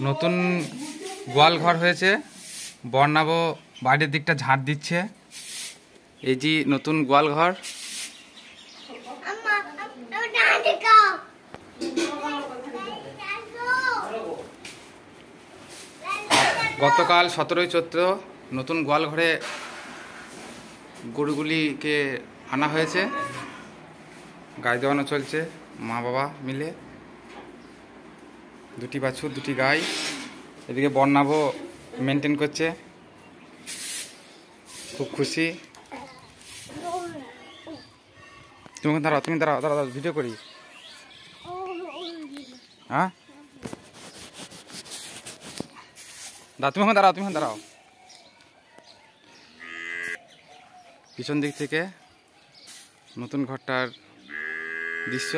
নতুন গোয়াল ঘর হয়েছে। বর্ণাবো বাইরের দিকটা ঝাঁট দিচ্ছে। এই যে নতুন গোয়াল ঘর। গতকাল 17ই চৈত্র নতুন গোয়াল ঘরে গরুগুলিকে আনা হয়েছে। গাই দেওয়ানো চলছে মা বাবা মিলে। দুটি বাছুর, দুটি গাই। এদিকে বর্ণাবো মেনটেন করছে, খুব খুশি। তুমি দাঁড়াও, তুমি দাঁড়াও, দাঁড়াও, ভিডিও করি। হ্যাঁ তুমি দাঁড়াও, তুমি দাঁড়াও। পিছন দিক থেকে নতুন ঘরটার দৃশ্য।